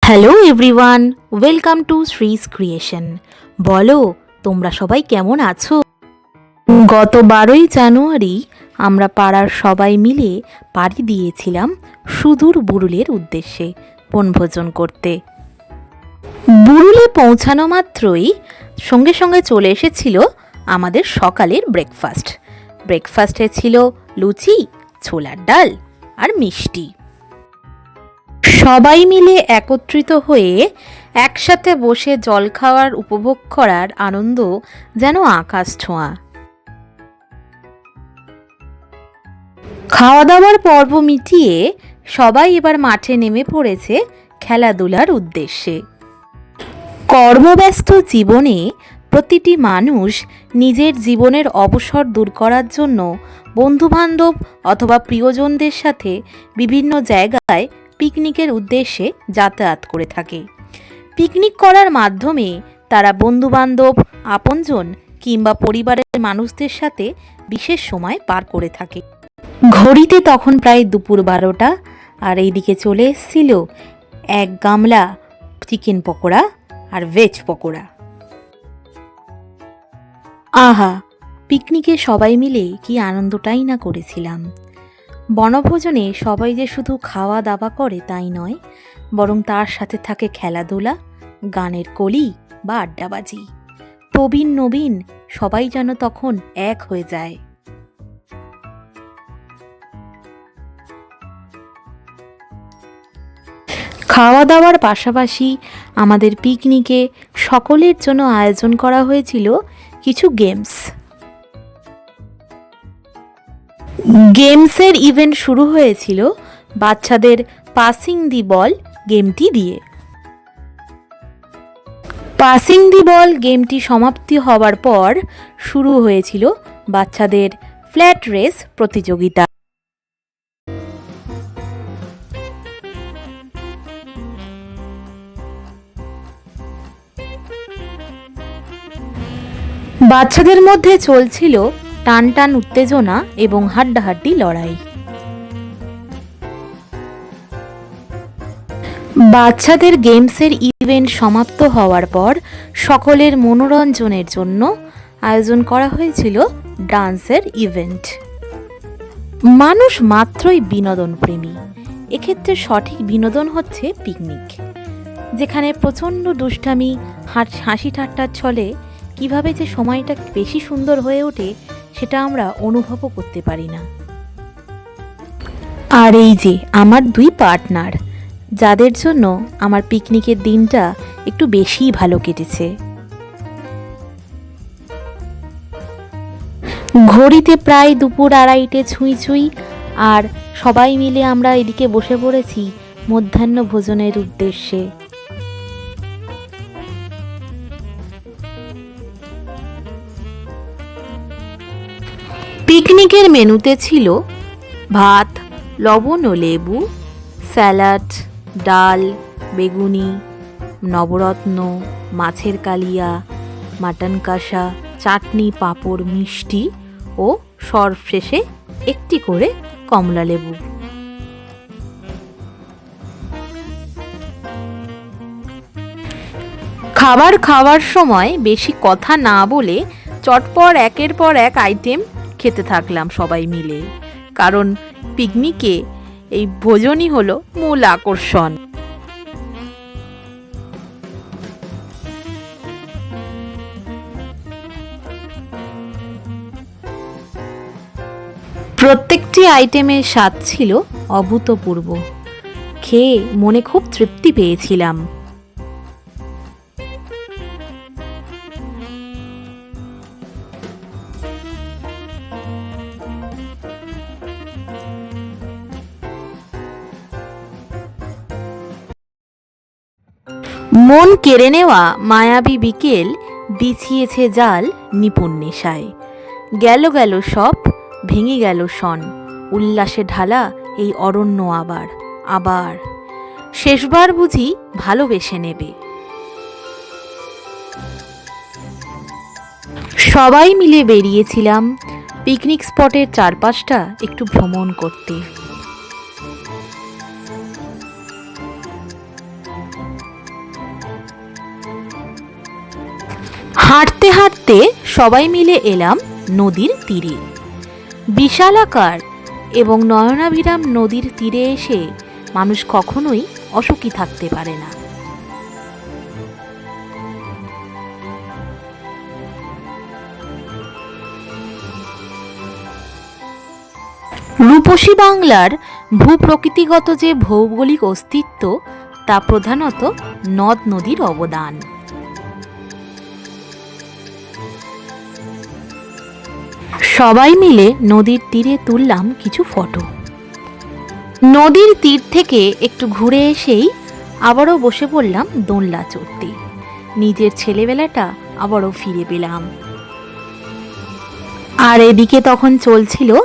Hello everyone, welcome to Shree's creation. বলো, তোমরা সবাই কেমন আছো? গত 12ই জানুয়ারি আমরা পাড়ার সবাই মিলে পাড়ি দিয়েছিলাম সুদূর বুরুলের উদ্দেশ্যে বনভোজন করতে। বুরুলে পৌঁছানো মাত্রই সঙ্গে সঙ্গে চলে এসেছিল আমাদের সকালের ব্রেকফাস্ট। ব্রেকফাস্টে ছিল লুচি, ছোলার ডাল আর মিষ্টি। সবাই মিলে একত্রিত হয়ে একসাথে বসে জলখাবার উপভোগ করার আনন্দ যেন আকাশ ছোঁয়া। খাওয়া দাওয়ার পর্ব মিটিয়ে সবাই এবার মাঠে নেমে পড়েছে খেলাধুলার উদ্দেশ্যে। কর্মব্যস্ত জীবনে প্রতিটি মানুষ নিজের জীবনের অবসর দূর করার জন্য বন্ধুবান্ধব অথবা প্রিয়জনদের সাথে বিভিন্ন জায়গায় পিকনিকের উদ্দেশ্যে যাতায়াত করে থাকে। পিকনিক করার মাধ্যমে তারা বন্ধুবান্ধব, আপনজন কিংবা পরিবারের মানুষদের সাথে বিশেষ সময় পার করে থাকে। ঘড়িতে তখন প্রায় দুপুর 12টা, আর এইদিকে চলে এসেছিল এক গামলা চিকেন পকোড়া আর ভেজ পকোড়া। আহা, পিকনিকে সবাই মিলে কি আনন্দটাই না করেছিলাম। বনভোজনে সবাই যে শুধু খাওয়া দাওয়া করে তাই নয়, বরং তার সাথে থাকে খেলাধুলা, গানের কলি বা আড্ডাবাজি। প্রবীণ নবীন সবাই যেন তখন এক হয়ে যায়। খাওয়া দাওয়ার পাশাপাশি আমাদের পিকনিকে সকলের জন্য আয়োজন করা হয়েছিল কিছু গেমসের ইভেন্ট শুরু হয়েছিল বাচ্চাদের পাসিং দি বল গেমটি দিয়ে। পাসিং দি বল গেমটি সমাপ্তি হওয়ার পর শুরু হয়েছিল বাচ্চাদের ফ্ল্যাট রেস প্রতিযোগিতা। বাচ্চাদের মধ্যে চলছিল টান টান উত্তেজনা এবং হাড্ডাহাড্ডি লড়াই। বাচ্চাদের গেমসের ইভেন্ট সমাপ্ত হওয়ার পর সকলের মনোরঞ্জনের জন্য আয়োজন করা হয়েছিল ডান্সের ইভেন্ট। মানুষ মাত্রই বিনোদন প্রেমী, এক্ষেত্রে সঠিক বিনোদন হচ্ছে পিকনিক, যেখানে প্রচণ্ড দুষ্টামি, হাসি ঠাট্টার ছলে কিভাবে যে সময়টা বেশি সুন্দর হয়ে ওঠে সেটা আমরা অনুভবও করতে পারি না। আর এই যে আমার দুই পার্টনার, যাদের জন্য আমার পিকনিকের দিনটা একটু বেশিই ভালো কেটেছে। ঘড়িতে প্রায় দুপুর 2:30 ছুঁই ছুঁই, আর সবাই মিলে আমরা এদিকে বসে পড়েছি মধ্যাহ্ন ভোজনের উদ্দেশ্যে। পিকনিকের মেনুতে ছিল ভাত, লবণ ও লেবু, স্যালাড, ডাল, বেগুনি, নবরত্ন, মাছের কালিয়া, মাটন কষা, চাটনি, পাঁপড়, মিষ্টি ও সর্বশেষে একটি করে কমলা লেবু। খাবার খাওয়ার সময় বেশি কথা না বলে চটপট একের পর এক আইটেম খেতে থাকলাম সবাই মিলে, কারণ পিকনিকে এই ভোজনই হলো মূল আকর্ষণ। প্রত্যেকটি আইটেমের স্বাদ ছিল অভূতপূর্ব। খেয়ে মনে খুব তৃপ্তি পেয়েছিলাম। মন কেড়ে নেওয়া মায়াবী বিকেল বিছিয়েছে জাল নিপুণ নেশায়। গেল গেল সব, ভেঙে গেল শন, উল্লাসে ঢালা এই অরণ্য আবার আবার শেষবার বুঝি ভালোবেসে নেবে। সবাই মিলে বেরিয়েছিলাম পিকনিক স্পটের চারপাশটা একটু ভ্রমণ করতে। হাঁটতে হাঁটতে সবাই মিলে এলাম নদীর তীরে। বিশালাকার এবং নয়নাভিরাম নদীর তীরে এসে মানুষ কখনোই অসুখী থাকতে পারে না। রূপসী বাংলার ভূপ্রকৃতিগত যে ভৌগোলিক অস্তিত্ব তা প্রধানত নদ নদীর অবদান। সবাই মিলে নদীর তীরে তুললাম কিছু ফটো। নদীর তীর থেকে একটু ঘুরে এসেই আবারও বসে পড়লাম দোলনা চড়তে। নিজের ছেলেবেলাটা আবারও ফিরে পেলাম। আর এদিকে তখন চলছিল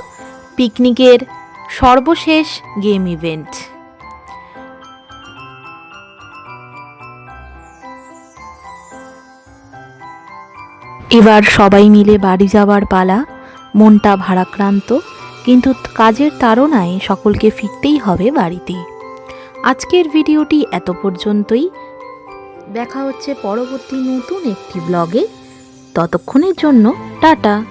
পিকনিকের সর্বশেষ গেম ইভেন্ট। এবার সবাই মিলে বাড়ি যাওয়ার পালা। মনটা ভারাক্রান্ত, কিন্তু কাজের তাড়নায় সকলকে ফিরতেই হবে বাড়িতে। আজকের ভিডিওটি এত পর্যন্তই। দেখা হচ্ছে পরবর্তী নতুন একটি ব্লগে। ততক্ষণের জন্য টাটা।